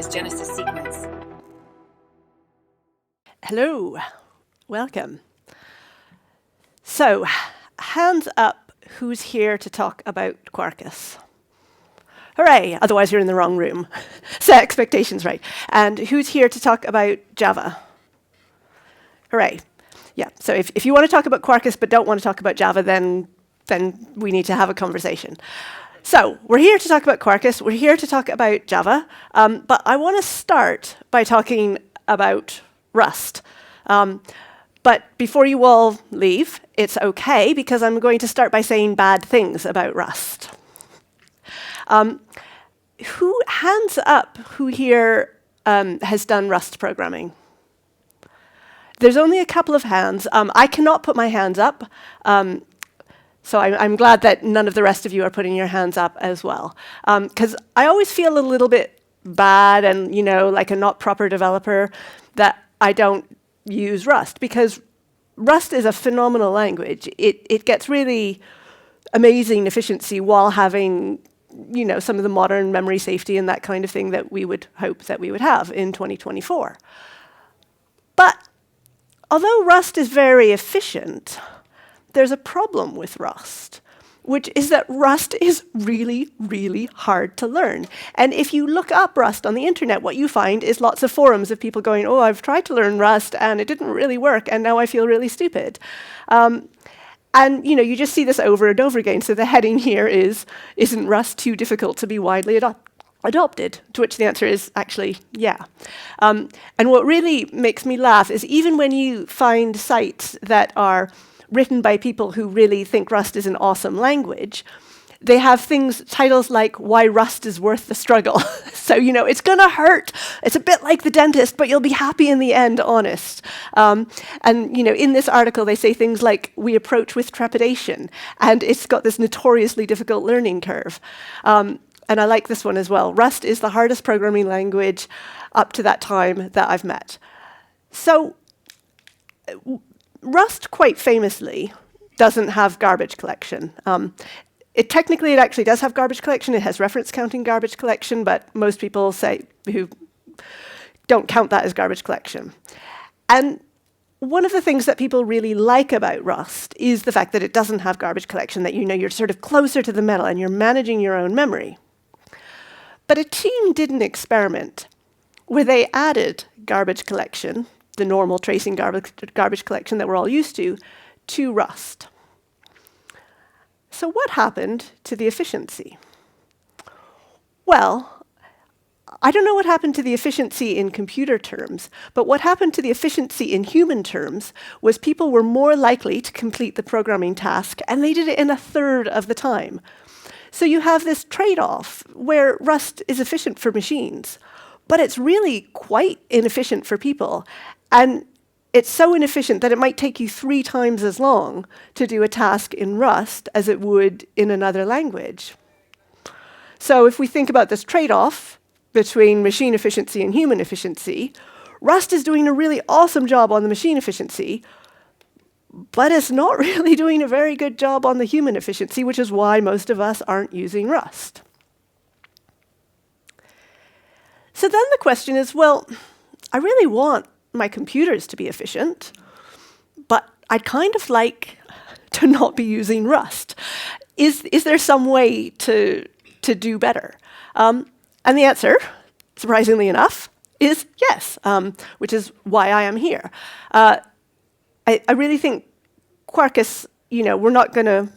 Quarkus Genesis sequence. Hello, welcome. So, hands up, who's here to talk about Quarkus? Hooray, otherwise you're in the wrong room. Set expectations right. And who's here to talk about Java? Hooray. Yeah, so if you want to talk about Quarkus but don't want to talk about Java, then we need to have a conversation. So we're here to talk about Quarkus, we're here to talk about Java, but I want to start by talking about Rust. But before you all leave, it's okay, because I'm going to start by saying bad things about Rust. Hands up, who here has done Rust programming? There's only a couple of hands. I cannot put my hands up, so I'm glad that none of the rest of you are putting your hands up as well. Because I always feel a little bit bad and, like a not proper developer that I don't use Rust, because Rust is a phenomenal language. It gets really amazing efficiency while having, some of the modern memory safety and that kind of thing that we would hope that we would have in 2024. But although Rust is very efficient, there's a problem with Rust, which is that Rust is really, really hard to learn. And if you look up Rust on the internet, what you find is lots of forums of people going, oh, I've tried to learn Rust and it didn't really work, and now I feel really stupid. And you just see this over and over again. So the heading here is, isn't Rust too difficult to be widely adopted? To which the answer is actually, yeah. And what really makes me laugh is even when you find sites that are written by people who really think Rust is an awesome language, they have titles like Why Rust is Worth the Struggle. So, it's going to hurt. It's a bit like the dentist, but you'll be happy in the end, honest. And, in this article, they say things like, we approach with trepidation, and it's got this notoriously difficult learning curve. And I like this one as well. Rust is the hardest programming language up to that time that I've met. So, Rust, quite famously, doesn't have garbage collection. It actually does have garbage collection. It has reference counting garbage collection, but most people who don't count that as garbage collection. And one of the things that people really like about Rust is the fact that it doesn't have garbage collection, that you're sort of closer to the metal and you're managing your own memory. But a team did an experiment where they added garbage collection, the normal tracing garbage collection that we're all used to Rust. So what happened to the efficiency? Well, I don't know what happened to the efficiency in computer terms, but what happened to the efficiency in human terms was people were more likely to complete the programming task, and they did it in a third of the time. So you have this trade-off where Rust is efficient for machines, but it's really quite inefficient for people. And it's so inefficient that it might take you 3 times as long to do a task in Rust as it would in another language. So if we think about this trade-off between machine efficiency and human efficiency, Rust is doing a really awesome job on the machine efficiency, but it's not really doing a very good job on the human efficiency, which is why most of us aren't using Rust. So then the question is, well, I really want my computers to be efficient, but I'd kind of like to not be using Rust. Is there some way to do better? And the answer, surprisingly enough, is yes, which is why I am here. I really think Quarkus, we're not going to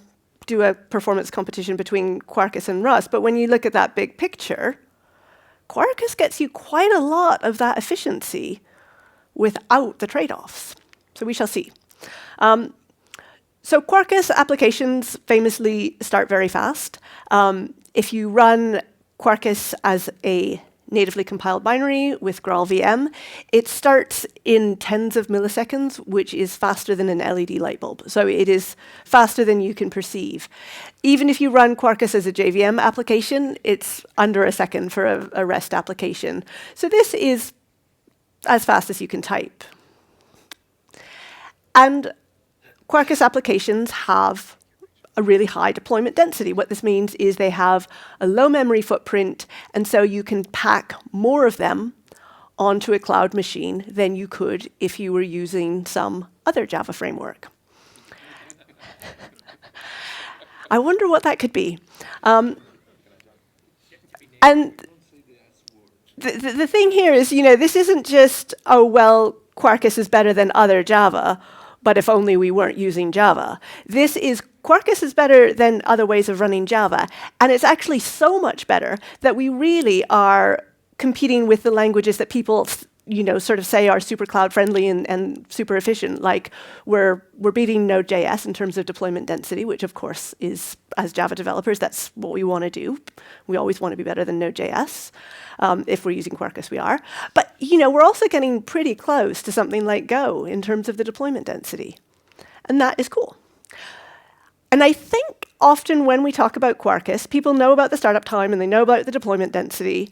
do a performance competition between Quarkus and Rust, but when you look at that big picture, Quarkus gets you quite a lot of that efficiency without the trade-offs. So we shall see. So Quarkus applications famously start very fast. If you run Quarkus as a natively compiled binary with graalvm, it starts in tens of milliseconds, which is faster than an LED light bulb. So it is faster than you can perceive. Even if you run Quarkus as a JVM application, it's under a second for a REST application. So this is as fast as you can type. And Quarkus applications have a really high deployment density. What this means is they have a low memory footprint, and so you can pack more of them onto a cloud machine than you could if you were using some other Java framework. I wonder what that could be. And the thing here is, this isn't just, oh, well, Quarkus is better than other Java, but if only we weren't using Java. This is, Quarkus is better than other ways of running Java, and it's actually so much better that we really are competing with the languages that people sort of say are super cloud friendly and super efficient. Like we're beating Node.js in terms of deployment density, which of course is, as Java developers, that's what we want to do. We always want to be better than Node.js. If we're using Quarkus, we are. But we're also getting pretty close to something like Go in terms of the deployment density. And that is cool. And I think often when we talk about Quarkus, people know about the startup time and they know about the deployment density.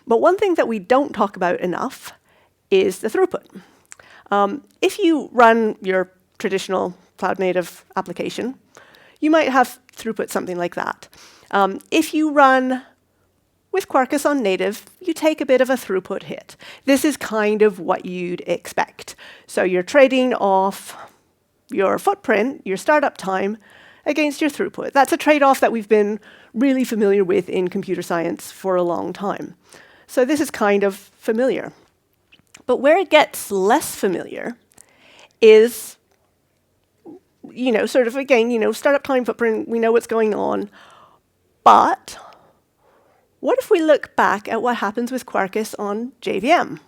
But one thing that we don't talk about enough is the throughput. If you run your traditional cloud-native application, you might have throughput something like that. If you run with Quarkus on native, you take a bit of a throughput hit. This is kind of what you'd expect. So you're trading off your footprint, your startup time, against your throughput. That's a trade-off that we've been really familiar with in computer science for a long time. So this is kind of familiar. But where it gets less familiar is, sort of, again, startup time footprint, we know what's going on. But what if we look back at what happens with Quarkus on JVM?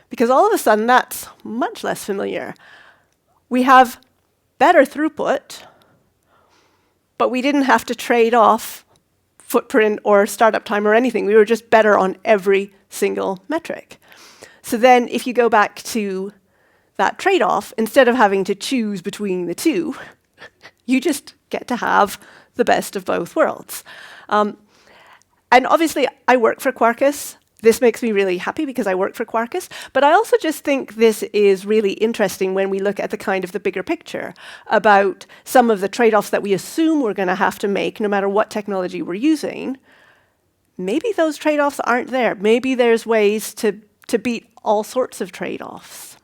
Because all of a sudden, that's much less familiar. We have better throughput, but we didn't have to trade off footprint or startup time or anything. We were just better on every single metric. So then if you go back to that trade-off, instead of having to choose between the two, you just get to have the best of both worlds. And obviously, I work for Quarkus. This makes me really happy because I work for Quarkus. But I also just think this is really interesting when we look at the kind of the bigger picture about some of the trade-offs that we assume we're going to have to make no matter what technology we're using. Maybe those trade-offs aren't there. Maybe there's ways to beat all sorts of trade-offs.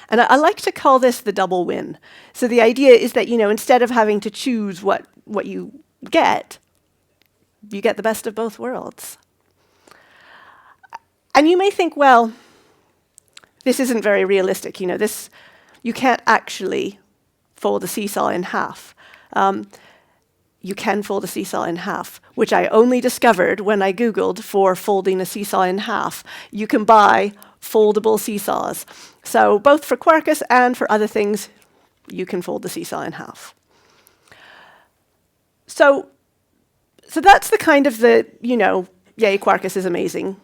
And I like to call this the double win. So the idea is that, instead of having to choose what you get the best of both worlds. And you may think, well, this isn't very realistic. You can't actually fold a seesaw in half. You can fold a seesaw in half, which I only discovered when I Googled for folding a seesaw in half. You can buy foldable seesaws. So both for Quarkus and for other things, you can fold the seesaw in half. So that's the kind of yay, Quarkus is amazing,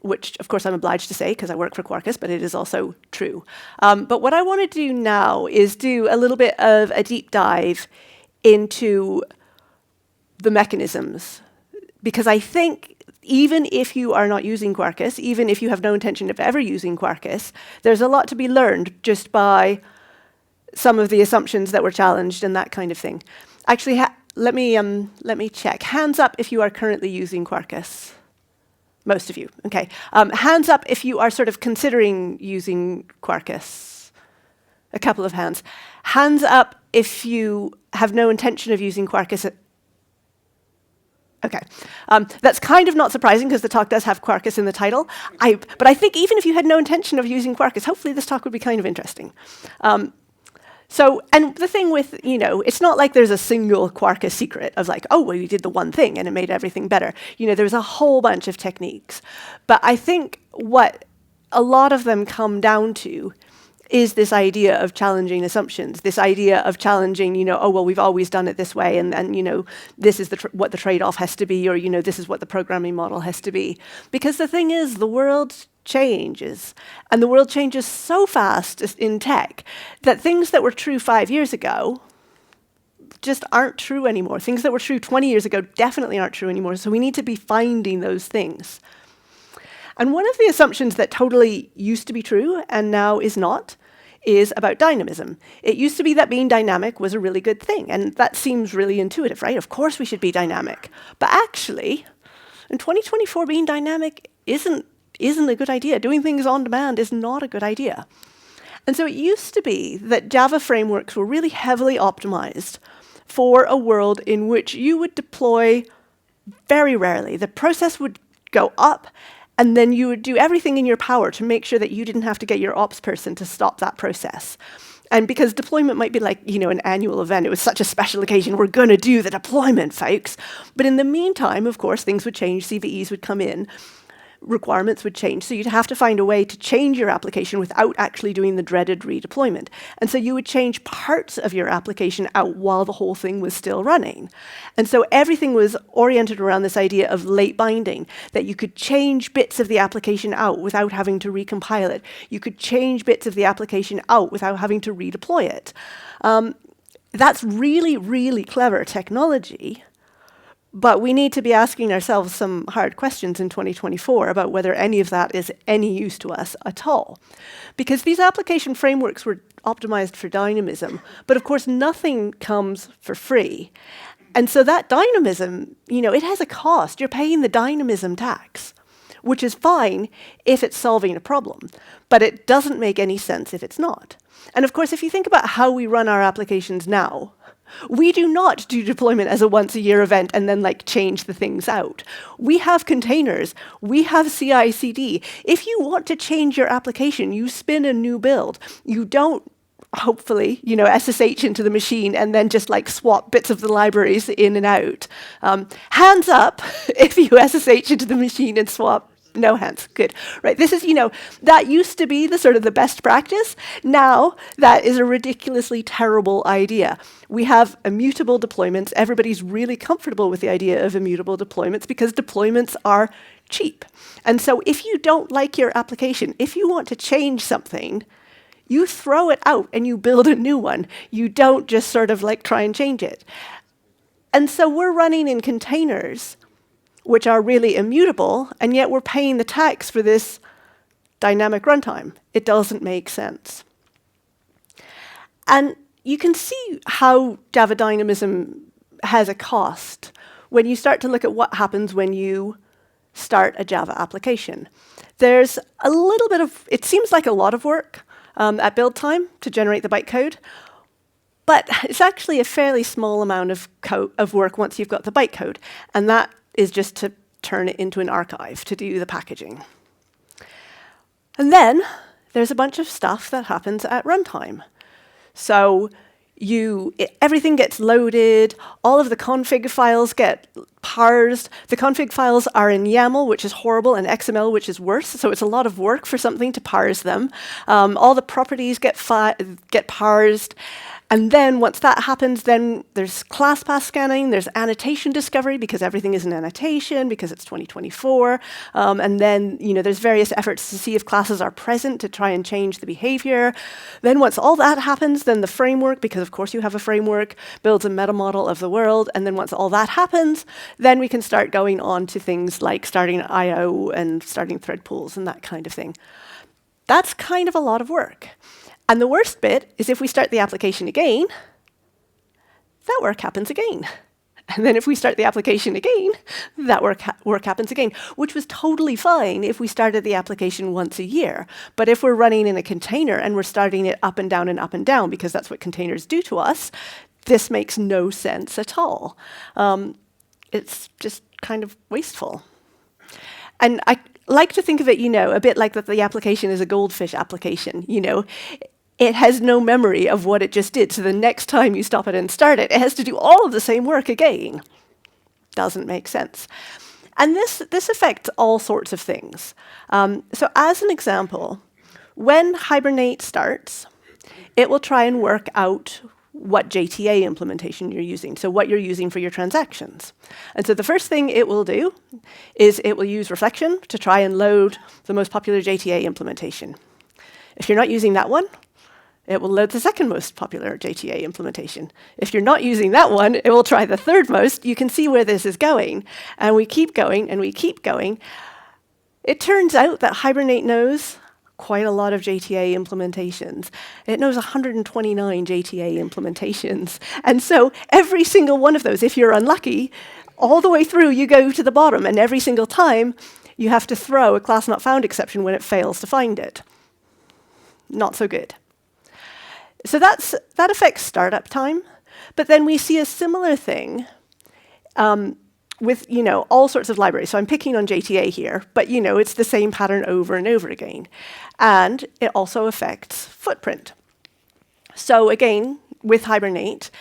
which, of course, I'm obliged to say because I work for Quarkus, but it is also true. But what I want to do now is do a little bit of a deep dive into the mechanisms. Because I think even if you are not using Quarkus, even if you have no intention of ever using Quarkus, there's a lot to be learned just by some of the assumptions that were challenged and that kind of thing. Actually, let me check. Hands up if you are currently using Quarkus. Most of you, okay. Hands up if you are sort of considering using Quarkus. A couple of hands. Hands up if you have no intention of using Quarkus. Okay. That's kind of not surprising because the talk does have Quarkus in the title. But I think even if you had no intention of using Quarkus, hopefully this talk would be kind of interesting. And the thing with, it's not like there's a single Quarkus secret of like, oh, well, you did the one thing and it made everything better. There's a whole bunch of techniques. But I think what a lot of them come down to is this idea of challenging assumptions, this idea of challenging, oh, well, we've always done it this way, and this is what the trade-off has to be, or, this is what the programming model has to be. Because the thing is, the world changes, and the world changes so fast in tech that things that were true 5 years ago just aren't true anymore. Things that were true 20 years ago definitely aren't true anymore, so we need to be finding those things. And one of the assumptions that totally used to be true and now is not is about dynamism. It used to be that being dynamic was a really good thing, and that seems really intuitive, right? Of course we should be dynamic. But actually, in 2024, being dynamic isn't a good idea. Doing things on demand is not a good idea. And so it used to be that Java frameworks were really heavily optimized for a world in which you would deploy very rarely. The process would go up, and then you would do everything in your power to make sure that you didn't have to get your ops person to stop that process. And because deployment might be like, an annual event, it was such a special occasion, we're going to do the deployment, folks. But in the meantime, of course, things would change, CVEs would come in, requirements would change. So you'd have to find a way to change your application without actually doing the dreaded redeployment. And so you would change parts of your application out while the whole thing was still running. And so everything was oriented around this idea of late binding, that you could change bits of the application out without having to recompile it. You could change bits of the application out without having to redeploy it. That's really, really clever technology. But we need to be asking ourselves some hard questions in 2024 about whether any of that is any use to us at all. Because these application frameworks were optimized for dynamism, but of course nothing comes for free. And so that dynamism, it has a cost. You're paying the dynamism tax, which is fine if it's solving a problem, but it doesn't make any sense if it's not. And of course, if you think about how we run our applications now, we do not do deployment as a once-a-year event and then change the things out. We have containers. We have CI/CD. If you want to change your application, you spin a new build. You don't, hopefully, SSH into the machine and then just swap bits of the libraries in and out. Hands up if you SSH into the machine and swap. No hands, good. Right, this is, that used to be the best practice. Now, that is a ridiculously terrible idea. We have immutable deployments. Everybody's really comfortable with the idea of immutable deployments because deployments are cheap. And so if you don't like your application, if you want to change something, you throw it out and you build a new one. You don't just try and change it. And so we're running in containers which are really immutable, and yet we're paying the tax for this dynamic runtime. It doesn't make sense. And you can see how Java dynamism has a cost when you start to look at what happens when you start a Java application. There's a little bit of, it seems like a lot of work at build time to generate the bytecode, but it's actually a fairly small amount of work once you've got the bytecode, and that is just to turn it into an archive to do the packaging. And then there's a bunch of stuff that happens at runtime. So everything gets loaded, all of the config files get parsed. The config files are in YAML, which is horrible, and XML, which is worse. So it's a lot of work for something to parse them. All the properties get parsed. And then once that happens, then there's class path scanning, there's annotation discovery, because everything is an annotation, because it's 2024. And then there's various efforts to see if classes are present to try and change the behavior. Then once all that happens, then the framework, because of course you have a framework, builds a meta model of the world. And then once all that happens, then we can start going on to things like starting I/O and starting thread pools and that kind of thing. That's kind of a lot of work. And the worst bit is if we start the application again, that work happens again. And then if we start the application again, that work happens again, which was totally fine if we started the application once a year. But if we're running in a container and we're starting it up and down, because that's what containers do to us, this makes no sense at all. It's just kind of wasteful. And I like to think of it, a bit like that the application is a goldfish application, It has no memory of what it just did, so the next time you stop it and start it, it has to do all of the same work again. Doesn't make sense. And this affects all sorts of things. So as an example, when Hibernate starts, it will try and work out what JTA implementation you're using, so what you're using for your transactions. And so the first thing it will do is it will use reflection to try and load the most popular JTA implementation. If you're not using that one, it will load the second most popular JTA implementation. If you're not using that one, it will try the third most. You can see where this is going. And we keep going, and we keep going. It turns out that Hibernate knows quite a lot of JTA implementations. It knows 129 JTA implementations. And so every single one of those, if you're unlucky, all the way through you go to the bottom, and every single time you have to throw a class not found exception when it fails to find it. Not so good. So that affects startup time. But then we see a similar thing with all sorts of libraries. So I'm picking on JTA here, but it's the same pattern over and over again. And it also affects footprint. So again, with Hibernate,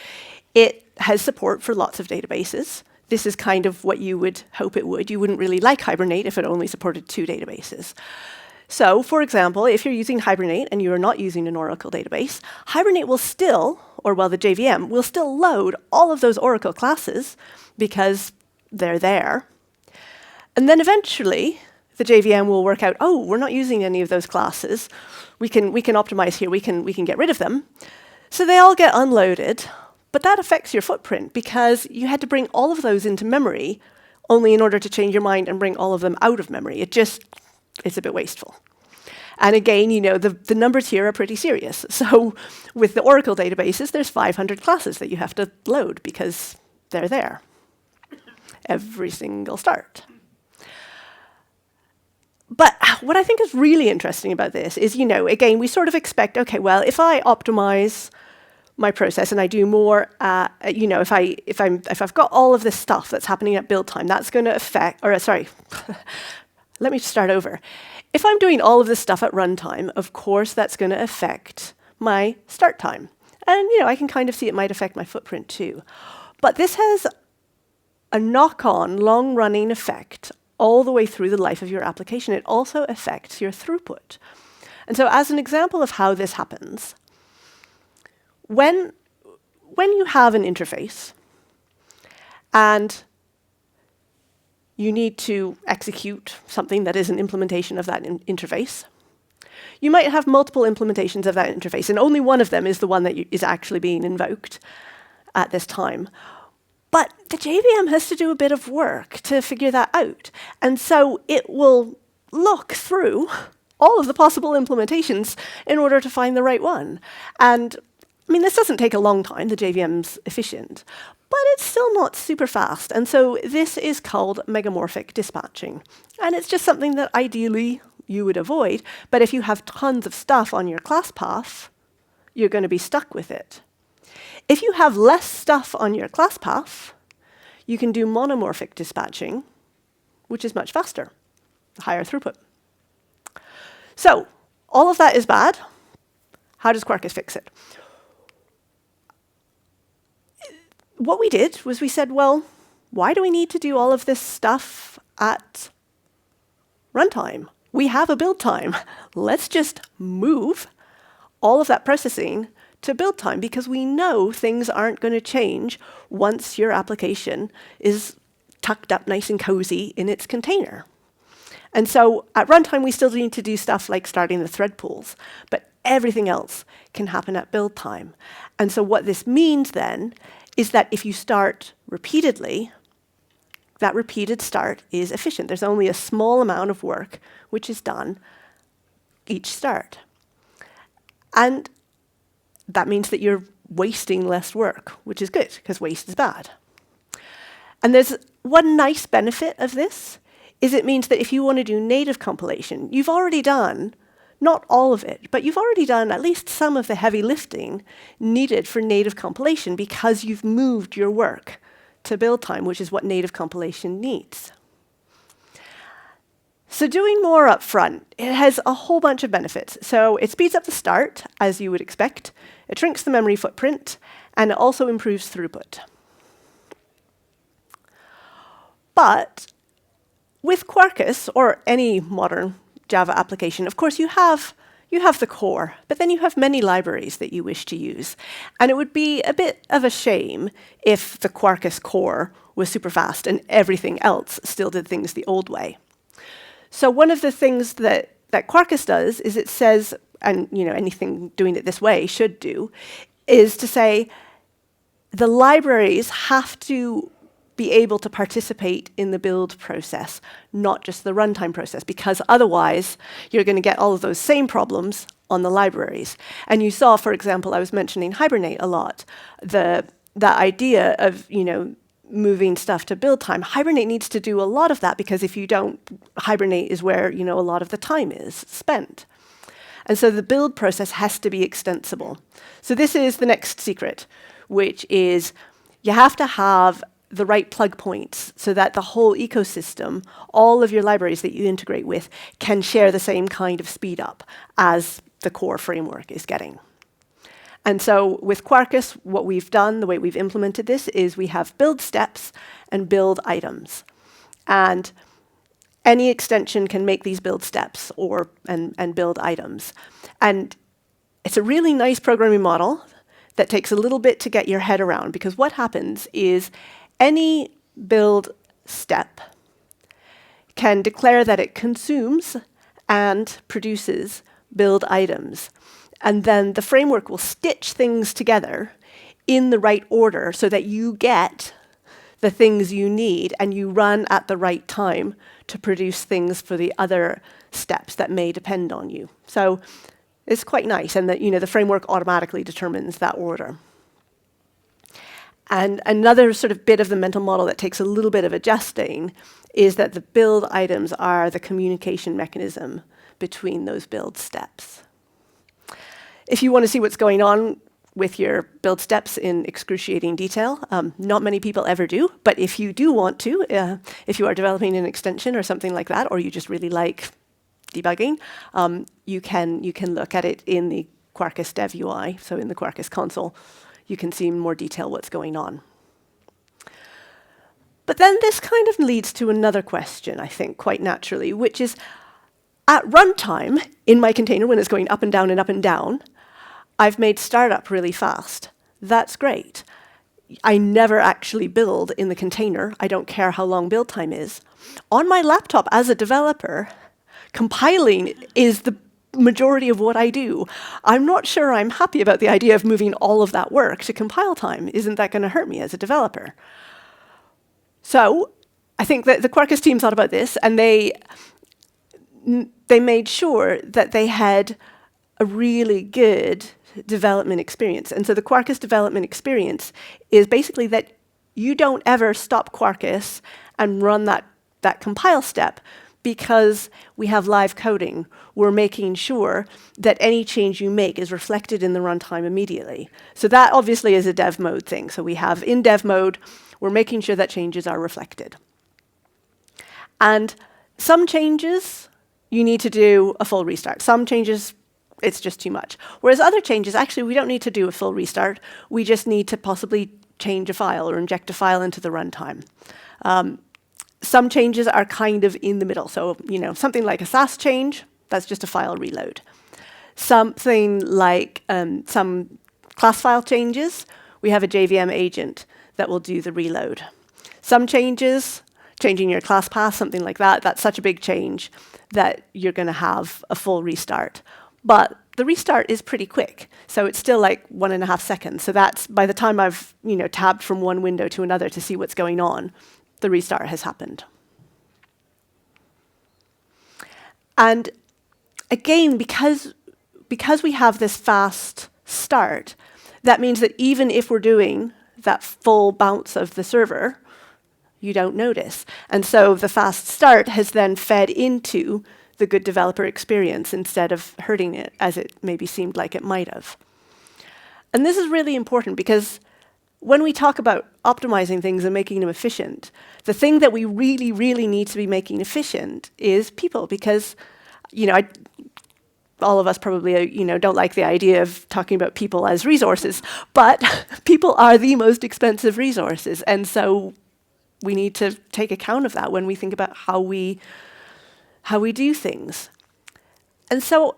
it has support for lots of databases. This is kind of what you would hope it would. You wouldn't really like Hibernate if it only supported 2 databases. So, for example, if you're using Hibernate and you are not using an Oracle database, Hibernate will still, the JVM, will still load all of those Oracle classes because they're there. And then eventually, the JVM will work out, oh, we're not using any of those classes. We can optimize here. We can get rid of them. So they all get unloaded. But that affects your footprint because you had to bring all of those into memory only in order to change your mind and bring all of them out of memory. It's a bit wasteful. And again, the numbers here are pretty serious. So with the Oracle databases, there's 500 classes that you have to load because they're there. Every single start. But what I think is really interesting about this is, again, we sort of expect, okay, well, if I optimize my process and I do more, if I've got all of this stuff that's happening at build time, that's going to affect, let me start over. If I'm doing all of this stuff at runtime, of course that's going to affect my start time. And I can kind of see it might affect my footprint too. But this has a knock-on, long-running effect all the way through the life of your application. It also affects your throughput. And so as an example of how this happens, when you have an interface and you need to execute something that is an implementation of that interface, you might have multiple implementations of that interface, and only one of them is the one that is actually being invoked at this time. But the JVM has to do a bit of work to figure that out. And so it will look through all of the possible implementations in order to find the right one. And this doesn't take a long time. The JVM's efficient. But it's still not super fast. And so this is called megamorphic dispatching. And it's just something that ideally you would avoid. But if you have tons of stuff on your class path, you're going to be stuck with it. If you have less stuff on your class path, you can do monomorphic dispatching, which is much faster, higher throughput. So all of that is bad. How does Quarkus fix it? What we did was we said, well, why do we need to do all of this stuff at runtime? We have a build time. Let's just move all of that processing to build time because we know things aren't going to change once your application is tucked up nice and cozy in its container. And so at runtime, we still need to do stuff like starting the thread pools, but everything else can happen at build time. And so what this means then is that if you start repeatedly, that repeated start is efficient. There's only a small amount of work which is done each start. And that means that you're wasting less work, which is good, because waste is bad. And there's one nice benefit of this, is it means that if you want to do native compilation, you've already done, not all of it, but you've already done at least some of the heavy lifting needed for native compilation because you've moved your work to build time, which is what native compilation needs. So doing more up front, it has a whole bunch of benefits. So it speeds up the start, as you would expect. It shrinks the memory footprint, and it also improves throughput. But with Quarkus, or any modern Java application, of course, you have the core, but then you have many libraries that you wish to use. And it would be a bit of a shame if the Quarkus core was super fast and everything else still did things the old way. So one of the things that Quarkus does is it says, and anything doing it this way should do, is to say the libraries have to be able to participate in the build process, not just the runtime process, because otherwise you're going to get all of those same problems on the libraries. And you saw, for example, I was mentioning Hibernate a lot, that idea of, moving stuff to build time. Hibernate needs to do a lot of that, because if you don't, Hibernate is where, a lot of the time is spent. And so the build process has to be extensible. So this is the next secret, which is you have to have the right plug points so that the whole ecosystem, all of your libraries that you integrate with, can share the same kind of speed up as the core framework is getting. And so with Quarkus, what we've done, the way we've implemented this, is we have build steps and build items. And any extension can make these build steps and build items. And it's a really nice programming model that takes a little bit to get your head around, because what happens is any build step can declare that it consumes and produces build items. And then the framework will stitch things together in the right order so that you get the things you need and you run at the right time to produce things for the other steps that may depend on you. So it's quite nice, and that the framework automatically determines that order. And another sort of bit of the mental model that takes a little bit of adjusting is that the build items are the communication mechanism between those build steps. If you want to see what's going on with your build steps in excruciating detail, not many people ever do, but if you do want to, if you are developing an extension or something like that, or you just really like debugging, you can look at it in the Quarkus dev UI, so in the Quarkus console. You can see in more detail what's going on. But then this kind of leads to another question, I think, quite naturally, which is, at runtime, in my container, when it's going up and down and up and down, I've made startup really fast. That's great. I never actually build in the container. I don't care how long build time is. On my laptop, as a developer, compiling is the majority of what I do. I'm not sure I'm happy about the idea of moving all of that work to compile time. Isn't that going to hurt me as a developer? So I think that the Quarkus team thought about this, and they made sure that they had a really good development experience. And so the Quarkus development experience is basically that you don't ever stop Quarkus and run that compile step, because we have live coding. We're making sure that any change you make is reflected in the runtime immediately. So that obviously is a dev mode thing. So we have in dev mode, we're making sure that changes are reflected. And some changes, you need to do a full restart. Some changes, it's just too much. Whereas other changes, actually, we don't need to do a full restart. We just need to possibly change a file or inject a file into the runtime. Some changes are kind of in the middle. So, something like a SAS change, that's just a file reload. Something like some class file changes, we have a JVM agent that will do the reload. Some changes, changing your class path, something like that, that's such a big change that you're going to have a full restart. But the restart is pretty quick. So it's still like 1.5 seconds. So that's, by the time I've tabbed from one window to another to see what's going on, the restart has happened. And again, because we have this fast start, that means that even if we're doing that full bounce of the server, you don't notice. And so the fast start has then fed into the good developer experience instead of hurting it, as it maybe seemed like it might have. And this is really important, because when we talk about optimizing things and making them efficient, the thing that we really, really need to be making efficient is people, because all of us probably don't like the idea of talking about people as resources, but people are the most expensive resources, and so we need to take account of that when we think about how we do things. And so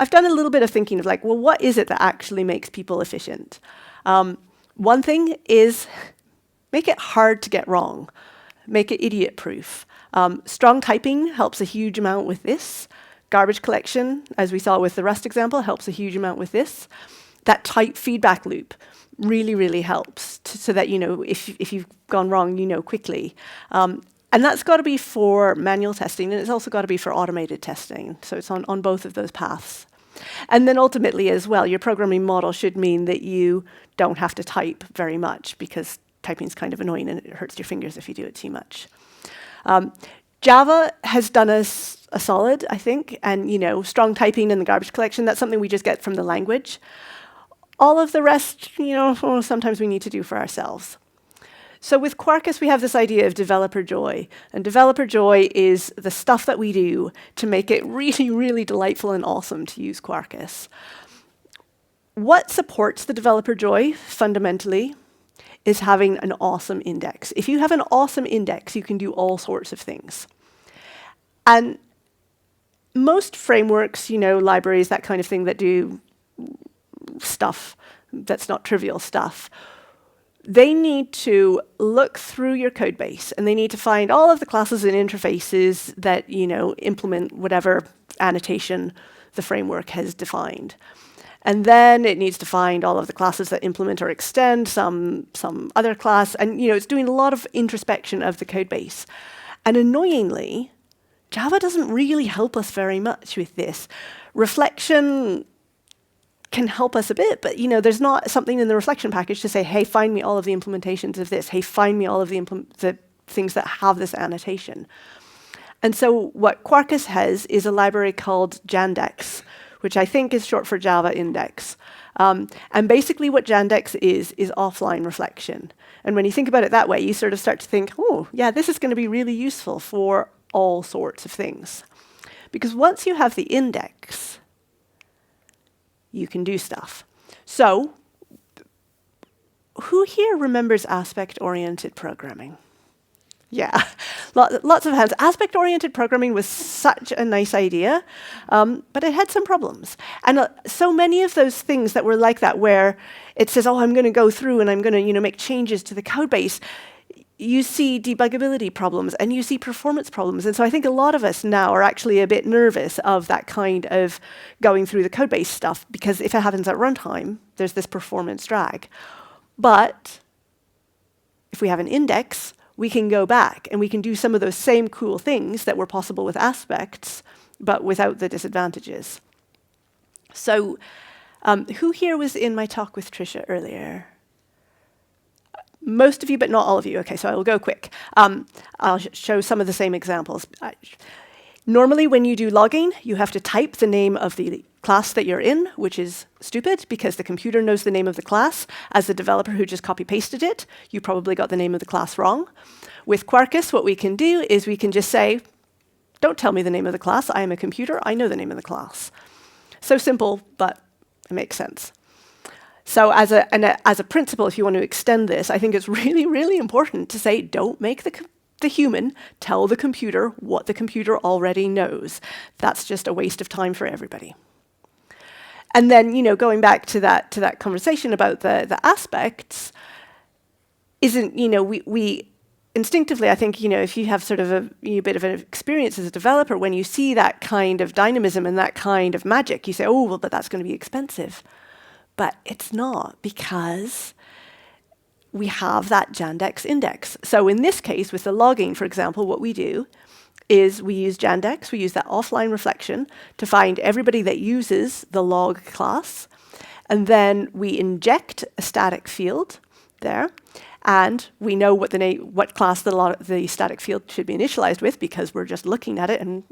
I've done a little bit of thinking of well, what is it that actually makes people efficient? One thing is make it hard to get wrong. Make it idiot-proof. Strong typing helps a huge amount with this. Garbage collection, as we saw with the Rust example, helps a huge amount with this. that tight feedback loop really, really helps so that, if you've gone wrong, quickly. And that's got to be for manual testing, and it's also got to be for automated testing. So it's on both of those paths. And then ultimately as well, your programming model should mean that you don't have to type very much, because typing is kind of annoying and it hurts your fingers if you do it too much. Java has done us a solid, I think, and strong typing and the garbage collection, that's something we just get from the language. All of the rest, sometimes we need to do for ourselves. So with Quarkus, we have this idea of developer joy. And developer joy is the stuff that we do to make it really, really delightful and awesome to use Quarkus. What supports the developer joy, fundamentally, is having an awesome index. If you have an awesome index, you can do all sorts of things. And most frameworks, libraries, that kind of thing, that do stuff that's not trivial stuff, they need to look through your code base, and they need to find all of the classes and interfaces that implement whatever annotation the framework has defined. And then it needs to find all of the classes that implement or extend some other class, and it's doing a lot of introspection of the code base. And annoyingly, Java doesn't really help us very much with this. Reflection can help us a bit, but there's not something in the reflection package to say, hey, find me all of the implementations of this. Hey, find me all of the things that have this annotation. And so what Quarkus has is a library called Jandex, which I think is short for Java Index. And basically what Jandex is offline reflection. And when you think about it that way, you sort of start to think, oh, yeah, this is going to be really useful for all sorts of things. Because once you have the index, you can do stuff. So, who here remembers aspect-oriented programming? Yeah, lots of hands. Aspect-oriented programming was such a nice idea, but it had some problems. And so many of those things that were like that, where it says, oh, I'm going to go through and I'm going to make changes to the code base, you see debuggability problems and you see performance problems. And so I think a lot of us now are actually a bit nervous of that kind of going through the code base stuff, because if it happens at runtime, there's this performance drag. But if we have an index, we can go back and we can do some of those same cool things that were possible with aspects, but without the disadvantages. So who here was in my talk with Trisha earlier? Most of you, but not all of you. OK, so I will go quick. I'll show some of the same examples. Normally, when you do logging, you have to type the name of the class that you're in, which is stupid, because the computer knows the name of the class. As the developer who just copy-pasted it, you probably got the name of the class wrong. With Quarkus, what we can do is we can just say, don't tell me the name of the class. I am a computer. I know the name of the class. So simple, but it makes sense. So as a principle, if you want to extend this, I think it's really, really important to say, don't make the human tell the computer what the computer already knows. That's just a waste of time for everybody. And then, going back to that conversation about the aspects, we instinctively, I think, if you have sort of a bit of an experience as a developer, when you see that kind of dynamism and that kind of magic, you say, oh, well, but that's going to be expensive. But it's not, because we have that Jandex index. So in this case, with the logging, for example, what we do is we use Jandex, we use that offline reflection to find everybody that uses the log class. And then we inject a static field there. And we know what class the static field should be initialized with, because we're just looking at it and,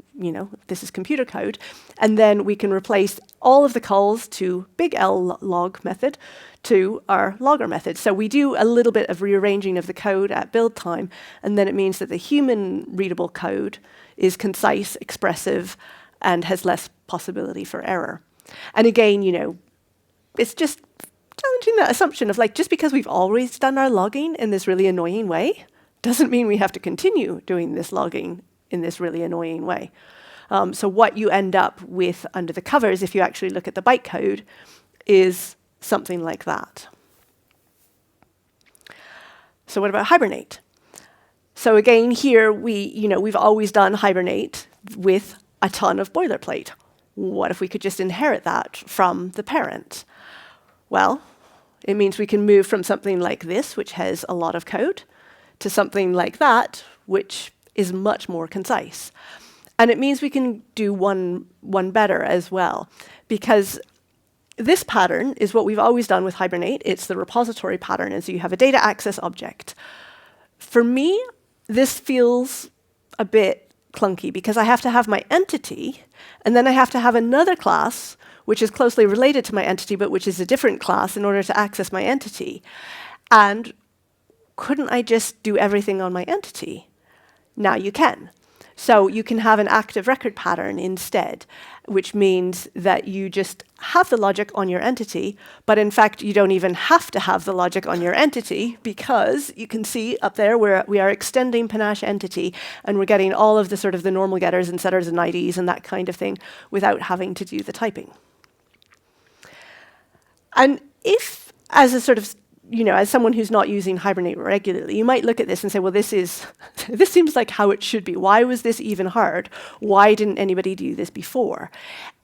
this is computer code. And then we can replace all of the calls to big L log method to our logger method. So we do a little bit of rearranging of the code at build time, and then it means that the human readable code is concise, expressive, and has less possibility for error. And again, it's just challenging that assumption of just because we've always done our logging in this really annoying way doesn't mean we have to continue doing this logging in this really annoying way. So what you end up with under the covers, if you actually look at the bytecode, is something like that. So what about hibernate? So again, here we've always done hibernate with a ton of boilerplate. What if we could just inherit that from the parent? Well, it means we can move from something like this, which has a lot of code, to something like that, which is much more concise. And it means we can do one better as well, because this pattern is what we've always done with Hibernate. It's the repository pattern, and so you have a data access object. For me, this feels a bit clunky because I have to have my entity, and then I have to have another class which is closely related to my entity, but which is a different class in order to access my entity. And couldn't I just do everything on my entity? Now you can. So you can have an active record pattern instead, which means that you just have the logic on your entity, but in fact you don't even have to have the logic on your entity, because you can see up there where we are extending Panache entity, and we're getting all of the sort of the normal getters and setters and IDs and that kind of thing without having to do the typing. And if, as a sort of, as someone who's not using Hibernate regularly, you might look at this and say, well, this seems like how it should be. Why was this even hard? Why didn't anybody do this before?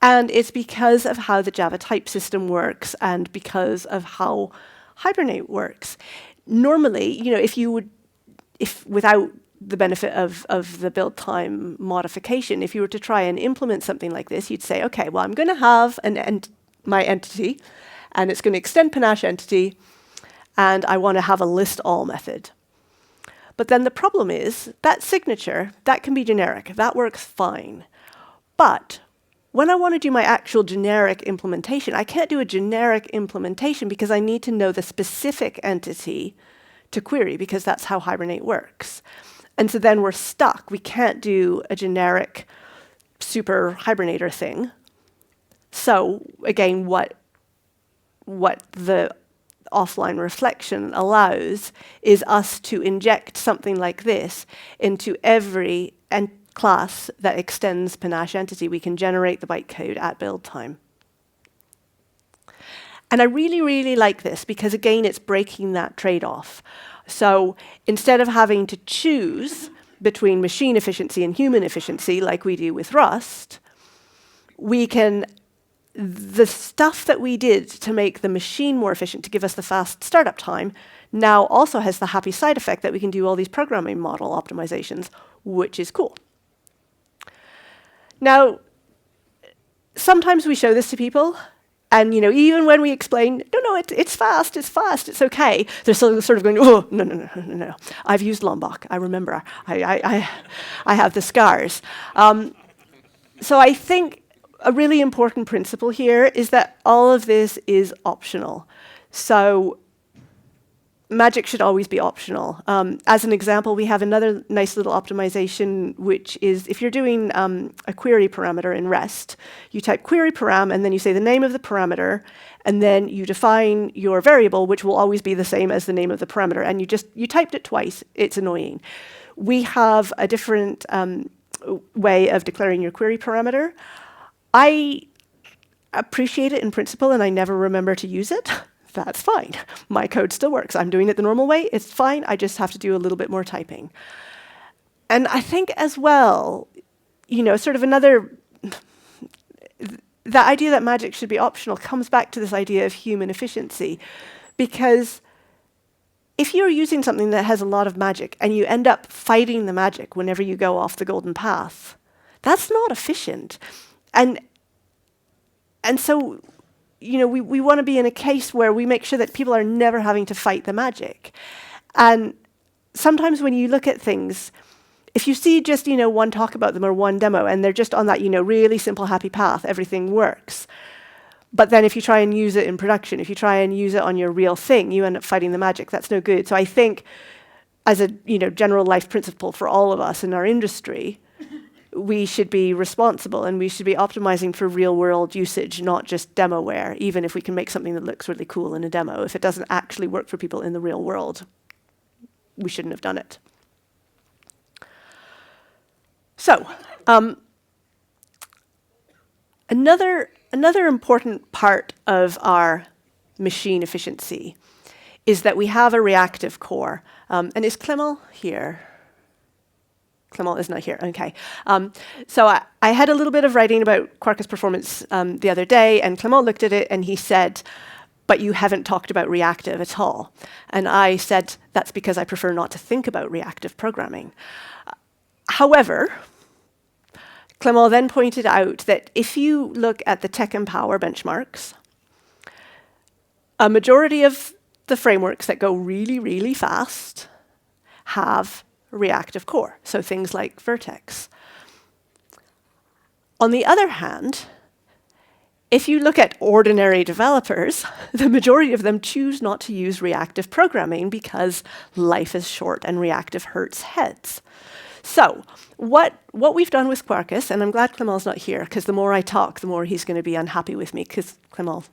And it's because of how the Java type system works and because of how Hibernate works. Normally, if without the benefit of the build time modification, if you were to try and implement something like this, you'd say, okay, well, I'm going to have my entity, and it's going to extend Panache entity, and I want to have a list all method. But then the problem is that signature, that can be generic. That works fine. But when I want to do my actual generic implementation, I can't do a generic implementation because I need to know the specific entity to query, because that's how Hibernate works. And so then we're stuck. We can't do a generic super Hibernator thing. So again, what the offline reflection allows is us to inject something like this into every class that extends Panache entity. We can generate the bytecode at build time. And I really, really like this because, again, it's breaking that trade-off. So instead of having to choose between machine efficiency and human efficiency like we do with Rust, we can the stuff that we did to make the machine more efficient, to give us the fast startup time, now also has the happy side effect that we can do all these programming model optimizations, which is cool. Now, sometimes we show this to people, and even when we explain, no, it's fast, it's okay, they're still sort of going, oh, no. I've used Lombok. I remember. I have the scars. So I think a really important principle here is that all of this is optional. So magic should always be optional. As an example, we have another nice little optimization, which is if you're doing a query parameter in REST, you type query param, and then you say the name of the parameter, and then you define your variable, which will always be the same as the name of the parameter. And you typed it twice. It's annoying. We have a different way of declaring your query parameter. I appreciate it in principle, and I never remember to use it. That's fine. My code still works. I'm doing it the normal way. It's fine. I just have to do a little bit more typing. And I think as well, sort of another, the idea that magic should be optional comes back to this idea of human efficiency. Because if you're using something that has a lot of magic and you end up fighting the magic whenever you go off the golden path, that's not efficient. And so, we want to be in a case where we make sure that people are never having to fight the magic. And sometimes when you look at things, if you see just, one talk about them or one demo, and they're just on that, really simple, happy path, everything works. But then if you try and use it in production, if you try and use it on your real thing, you end up fighting the magic. That's no good. So I think as a, general life principle for all of us in our industry, we should be responsible, and we should be optimizing for real-world usage, not just demoware, even if we can make something that looks really cool in a demo. If it doesn't actually work for people in the real world, we shouldn't have done it. So, another important part of our machine efficiency is that we have a reactive core. And is Clément here? Clément is not here, okay. So I had a little bit of writing about Quarkus performance the other day, and Clément looked at it and he said, but you haven't talked about reactive at all. And I said, that's because I prefer not to think about reactive programming. However, Clément then pointed out that if you look at the Tech and Power benchmarks, a majority of the frameworks that go really, really fast have reactive core, so things like Vertex. On the other hand, if you look at ordinary developers, the majority of them choose not to use reactive programming because life is short and reactive hurts heads. So what we've done with Quarkus, and I'm glad Clément's not here, because the more I talk, the more he's going to be unhappy with me, because Clément,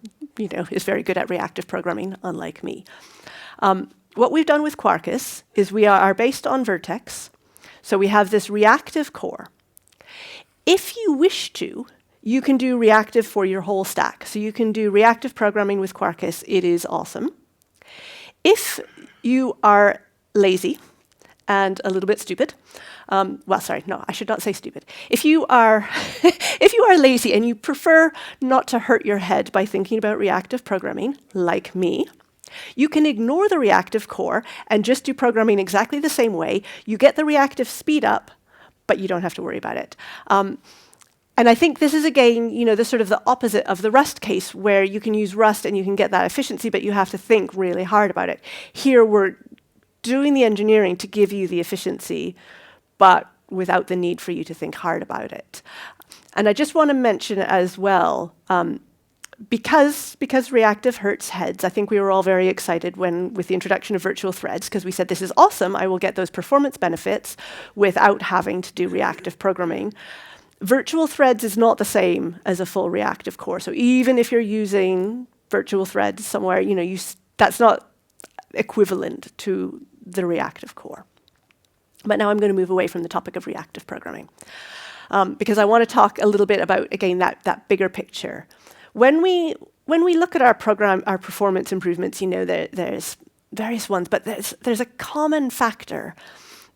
is very good at reactive programming, unlike me. What we've done with Quarkus is we are based on Vertex, so we have this reactive core. If you wish to, you can do reactive for your whole stack. So you can do reactive programming with Quarkus. It is awesome. If you are lazy and a little bit stupid, well, sorry, no, I should not say stupid. If you are, if you are lazy and you prefer not to hurt your head by thinking about reactive programming, like me, you can ignore the reactive core and just do programming exactly the same way. You get the reactive speed up, but you don't have to worry about it. And I think this is, again, the sort of the opposite of the Rust case, where you can use Rust and you can get that efficiency, but you have to think really hard about it. Here, we're doing the engineering to give you the efficiency, but without the need for you to think hard about it. And I just want to mention as well, because reactive hurts heads, I think we were all very excited with the introduction of virtual threads, because we said, this is awesome, I will get those performance benefits without having to do reactive programming. Virtual threads is not the same as a full reactive core. So even if you're using virtual threads somewhere, that's not equivalent to the reactive core. But now I'm going to move away from the topic of reactive programming, because I want to talk a little bit about, again, that bigger picture. When we look at our performance improvements, there's various ones, but there's a common factor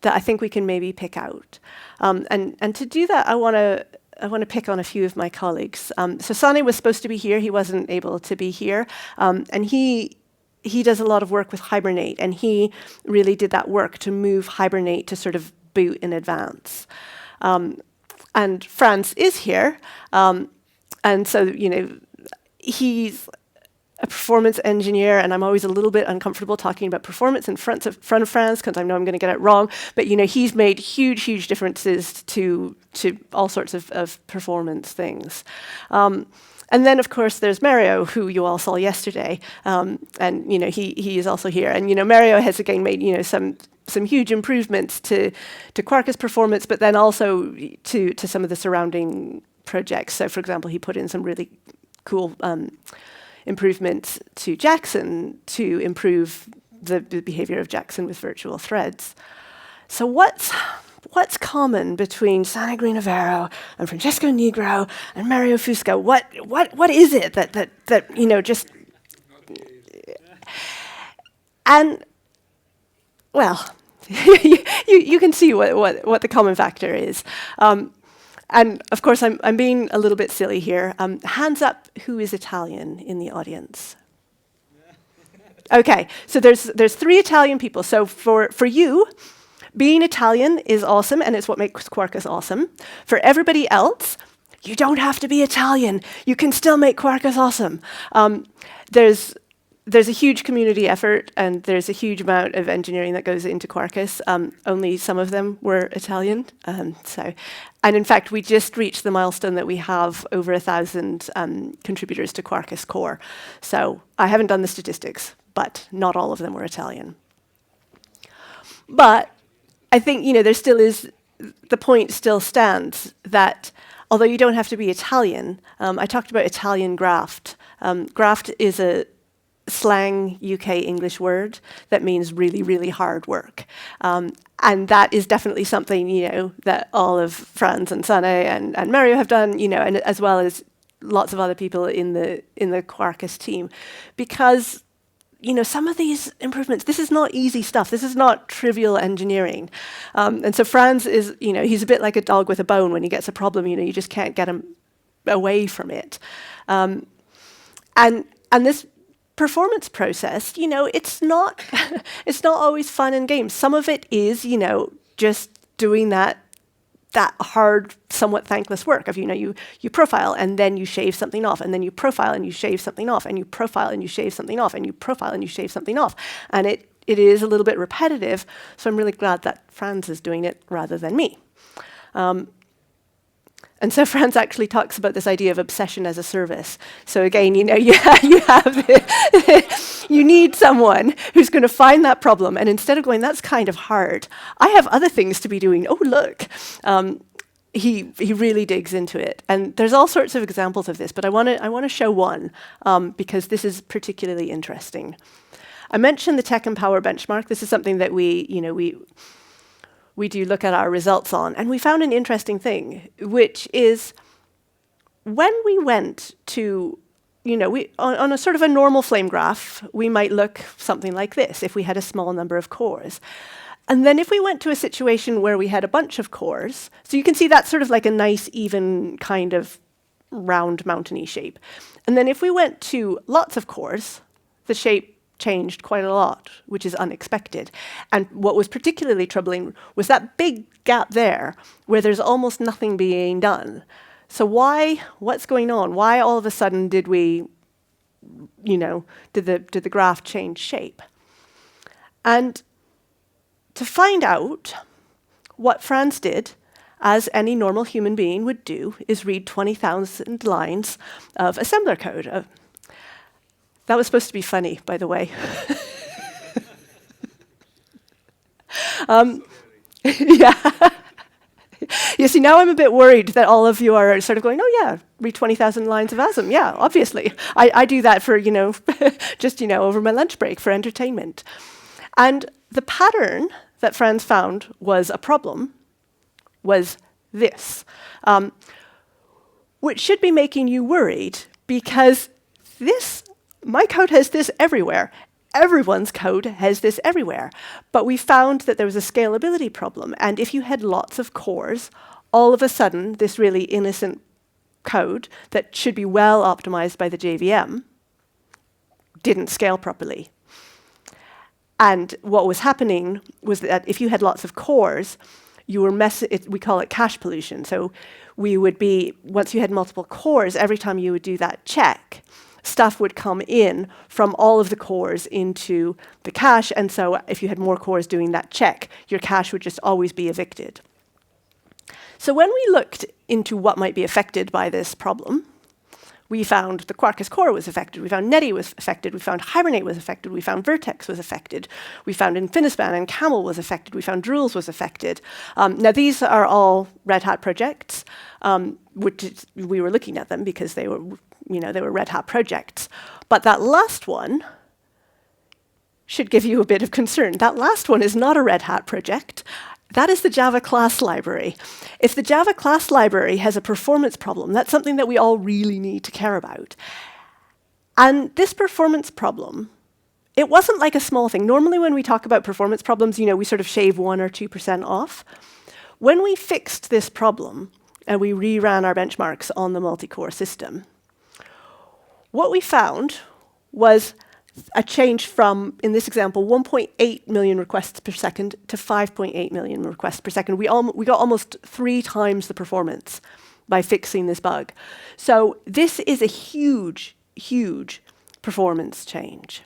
that I think we can maybe pick out. And to do that, I want to pick on a few of my colleagues. So Sane was supposed to be here. He wasn't able to be here. And he does a lot of work with Hibernate, and he really did that work to move Hibernate to sort of boot in advance. And Franz is here. And so, he's a performance engineer, and I'm always a little bit uncomfortable talking about performance in front of Franz, because I know I'm going to get it wrong. But he's made huge differences to all sorts of performance things. And then, of course, there's Mario, who you all saw yesterday, and he is also here. And Mario has again made some huge improvements to Quarkus performance, but then also to some of the surrounding projects. So, for example, he put in some really cool improvements to Jackson to improve the behavior of Jackson with virtual threads. So what's common between Sane Greenavero and Francesco Negro and Mario Fusco? What is it that just... And, well, you can see what the common factor is. And of course, I'm being a little bit silly here. Hands up, who is Italian in the audience? Okay, so there's 3 Italian people. So for you, being Italian is awesome, and it's what makes Quarkus awesome. For everybody else, you don't have to be Italian. You can still make Quarkus awesome. There's a huge community effort, and there's a huge amount of engineering that goes into Quarkus. Only some of them were Italian. And in fact, we just reached the milestone that we have over 1,000 contributors to Quarkus core. So I haven't done the statistics, but not all of them were Italian. But I think there still is, the point still stands that although you don't have to be Italian, I talked about Italian graft. Graft is a slang UK English word that means really, really hard work. And that is definitely something, that all of Franz and Sane and Mario have done, and as well as lots of other people in the Quarkus team. Because, some of these improvements, this is not easy stuff. This is not trivial engineering. And so Franz is, he's a bit like a dog with a bone. When he gets a problem, you just can't get him away from it. And this performance process, it's not it's not always fun and games. Some of it is, just doing that hard, somewhat thankless work of, you profile and then you shave something off, and then you profile and you shave something off, and you profile and you shave something off, and you profile and you shave something off. And it is a little bit repetitive, so I'm really glad that Franz is doing it rather than me. And so Franz actually talks about this idea of obsession as a service. So again, you need someone who's going to find that problem, and instead of going, that's kind of hard, I have other things to be doing. Oh, look. He really digs into it. And there's all sorts of examples of this, but I want to show one because this is particularly interesting. I mentioned the Tech and Power benchmark. This is something that we do look at our results on, and we found an interesting thing, which is when we went to, on a sort of a normal flame graph, we might look something like this if we had a small number of cores. And then if we went to a situation where we had a bunch of cores, so you can see that's sort of like a nice, even kind of round mountainy shape. And then if we went to lots of cores, the shape changed quite a lot, which is unexpected. And what was particularly troubling was that big gap there where there's almost nothing being done. So what's going on? Why all of a sudden did we, did the graph change shape? And to find out, what Franz did, as any normal human being would do, is read 20,000 lines of assembler code. That was supposed to be funny, by the way. Yeah. You see, now I'm a bit worried that all of you are sort of going, oh yeah, read 20,000 lines of ASM. Yeah, obviously. I do that for, just, over my lunch break for entertainment. And the pattern that Franz found was a problem was this, which should be making you worried, because my code has this everywhere. Everyone's code has this everywhere. But we found that there was a scalability problem. And if you had lots of cores, all of a sudden, this really innocent code that should be well optimized by the JVM didn't scale properly. And what was happening was that if you had lots of cores, you were we call it cache pollution. So we would be, once you had multiple cores, every time you would do that check, stuff would come in from all of the cores into the cache. And so if you had more cores doing that check, your cache would just always be evicted. So when we looked into what might be affected by this problem, we found the Quarkus core was affected, we found Netty was affected, we found Hibernate was affected, we found Vertex was affected, we found Infinispan and Camel was affected, we found Drools was affected. Now these are all Red Hat projects, which we were looking at them because they were, they were Red Hat projects. But that last one should give you a bit of concern. That last one is not a Red Hat project. That is the Java class library. If the Java class library has a performance problem, that's something that we all really need to care about. And this performance problem, it wasn't like a small thing. Normally when we talk about performance problems, we sort of shave 1 or 2% off. When we fixed this problem and we reran our benchmarks on the multi-core system, what we found was a change from, in this example, 1.8 million requests per second to 5.8 million requests per second. We got almost 3 times the performance by fixing this bug. So this is a huge, huge performance change.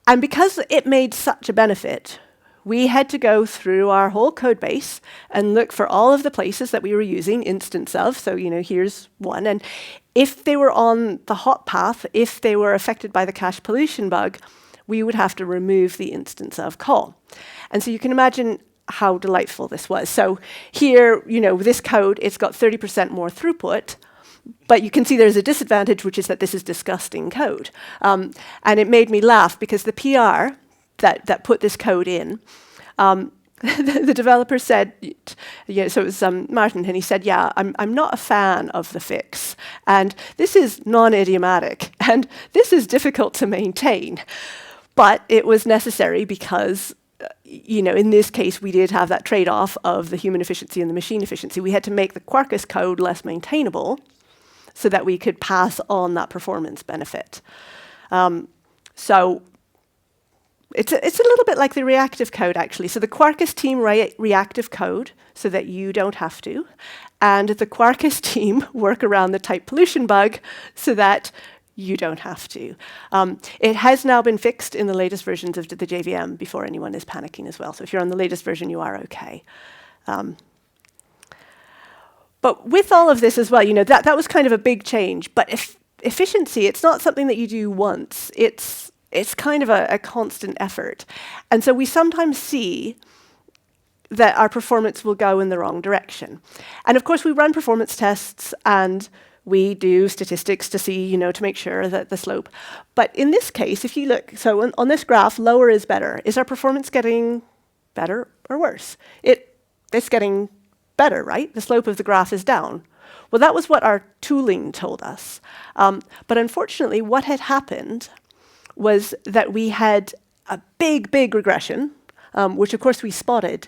And because it made such a benefit, we had to go through our whole code base and look for all of the places that we were using instance of. So, here's one. And if they were on the hot path, if they were affected by the cache pollution bug, we would have to remove the instance of call. And so you can imagine how delightful this was. So here, this code, it's got 30% more throughput, but you can see there's a disadvantage, which is that this is disgusting code. And it made me laugh because the PR that put this code in, the developer said, so it was Martin, and he said, yeah, I'm not a fan of the fix. And this is non-idiomatic, and this is difficult to maintain. But it was necessary because, in this case, we did have that trade-off of the human efficiency and the machine efficiency. We had to make the Quarkus code less maintainable so that we could pass on that performance benefit. So it's a little bit like the reactive code, actually. So the Quarkus team write reactive code so that you don't have to, and the Quarkus team work around the type pollution bug so that you don't have to. It has now been fixed in the latest versions of the JVM before anyone is panicking as well. So if you're on the latest version, you are okay. But with all of this as well, that was kind of a big change. But efficiency, it's not something that you do once. It's kind of a constant effort. And so we sometimes see that our performance will go in the wrong direction. And of course, we run performance tests and we do statistics to see, to make sure that the slope. But in this case, if you look, so on this graph, lower is better. Is our performance getting better or worse? It's getting better, right? The slope of the graph is down. Well, that was what our tooling told us. But unfortunately, what had happened was that we had a big, big regression, which of course we spotted.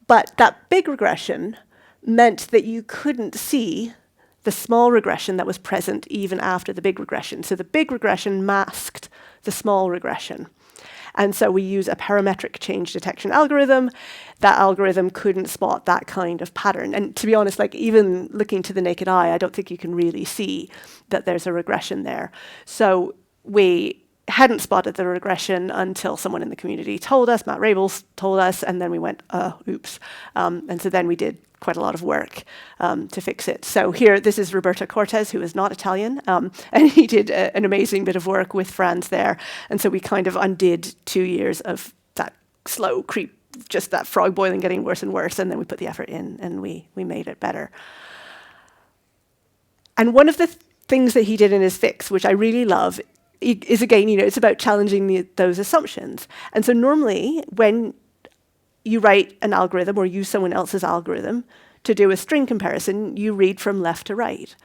But that big regression meant that you couldn't see the small regression that was present even after the big regression. So the big regression masked the small regression. And so we use a parametric change detection algorithm. That algorithm couldn't spot that kind of pattern. And to be honest, even looking to the naked eye, I don't think you can really see that there's a regression there. So we hadn't spotted the regression until someone in the community told us, Matt Rabels told us, and then we went, oops. And so then we did quite a lot of work to fix it. So here, this is Roberto Cortes, who is not Italian, and he did an amazing bit of work with Franz there. And so we kind of undid 2 years of that slow creep, just that frog boiling getting worse and worse, and then we put the effort in and we made it better. And one of the things that he did in his fix, which I really love, is again, it's about challenging those assumptions. And so normally when you write an algorithm or use someone else's algorithm to do a string comparison, you read from left to right.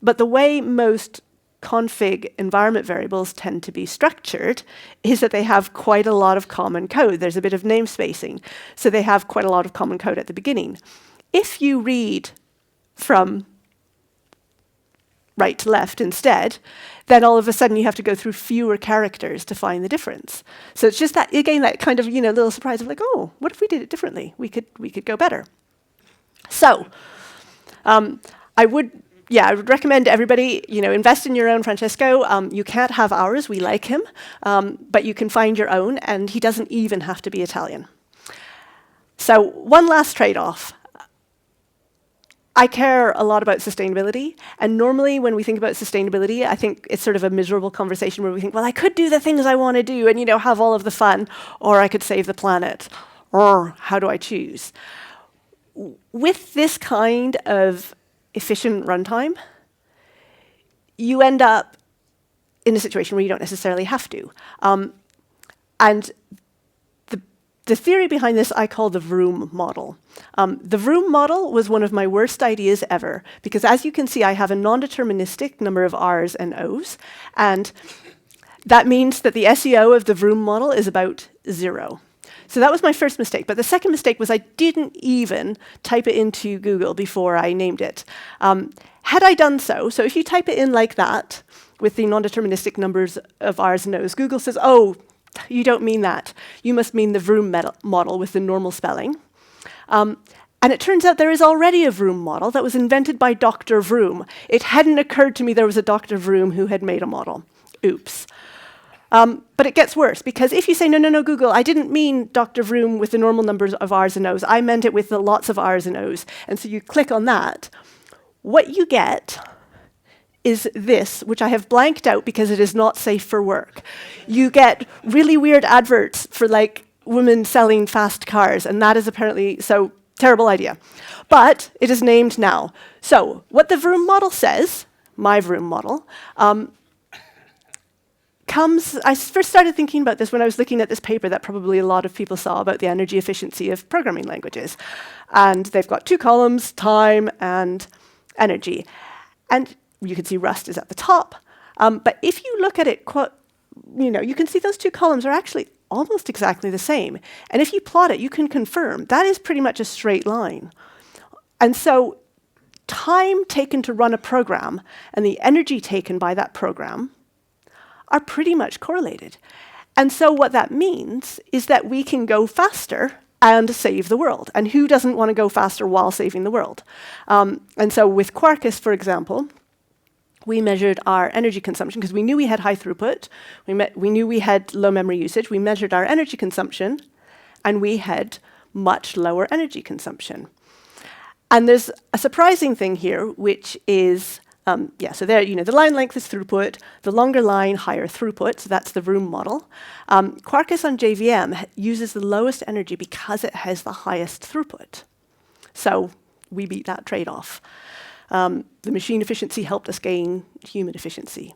But the way most config environment variables tend to be structured is that they have quite a lot of common code. There's a bit of namespacing. So they have quite a lot of common code at the beginning. If you read from right to left instead, then all of a sudden you have to go through fewer characters to find the difference. So it's just that, again, that kind of, little surprise of oh, what if we did it differently? We could go better. So I would recommend everybody, invest in your own Francesco. You can't have ours, we like him, but you can find your own, and he doesn't even have to be Italian. So one last trade-off. I care a lot about sustainability, and normally when we think about sustainability, I think it's sort of a miserable conversation where we think, well, I could do the things I want to do and have all of the fun, or I could save the planet, or how do I choose? With this kind of efficient runtime, you end up in a situation where you don't necessarily have to. And the theory behind this I call the vroom model. The vroom model was one of my worst ideas ever, because as you can see, I have a non-deterministic number of R's and O's, and that means that the SEO of the vroom model is about 0. So that was my first mistake. But the second mistake was I didn't even type it into Google before I named it. Had I done so if you type it in like that, with the non-deterministic numbers of R's and O's, Google says, oh, you don't mean that. You must mean the vroom model with the normal spelling. And it turns out there is already a vroom model that was invented by Dr. Vroom. It hadn't occurred to me there was a Dr. Vroom who had made a model. Oops. But it gets worse, because if you say, no, Google, I didn't mean Dr. Vroom with the normal numbers of R's and O's. I meant it with the lots of R's and O's. And so you click on that. What you get is this, which I have blanked out because it is not safe for work. You get really weird adverts for women selling fast cars, and that is apparently terrible idea. But it is named now. So what the vroom model says, my vroom model, I first started thinking about this when I was looking at this paper that probably a lot of people saw about the energy efficiency of programming languages. And they've got 2 columns, time and energy. And you can see Rust is at the top. But if you look at it, you can see those 2 columns are actually almost exactly the same. And if you plot it, you can confirm that is pretty much a straight line. And so time taken to run a program and the energy taken by that program are pretty much correlated. And so what that means is that we can go faster and save the world. And who doesn't want to go faster while saving the world? And so with Quarkus, for example, we measured our energy consumption because we knew we had high throughput. We knew we had low memory usage. We measured our energy consumption, and we had much lower energy consumption. And there's a surprising thing here, which is, so there, the line length is throughput, the longer line, higher throughput, so that's the room model. Quarkus on JVM uses the lowest energy because it has the highest throughput. So we beat that trade-off. The machine efficiency helped us gain human efficiency.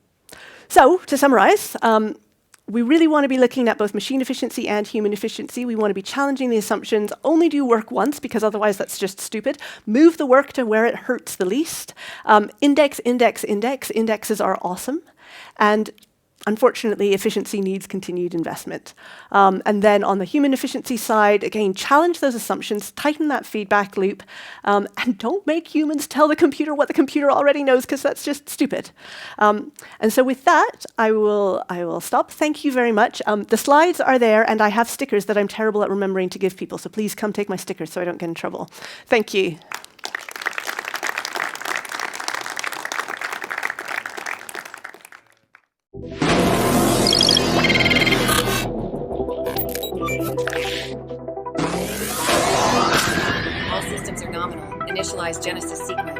So, to summarize, we really want to be looking at both machine efficiency and human efficiency. We want to be challenging the assumptions, only do work once, because otherwise that's just stupid. Move the work to where it hurts the least. Index, index, index. Indexes are awesome. And unfortunately, efficiency needs continued investment. And then on the human efficiency side, again, challenge those assumptions, tighten that feedback loop, and don't make humans tell the computer what the computer already knows, because that's just stupid. And so with that, I will stop. Thank you very much. The slides are there, and I have stickers that I'm terrible at remembering to give people, so please come take my stickers so I don't get in trouble. Thank you. All systems are nominal. Initialize Genesis sequence.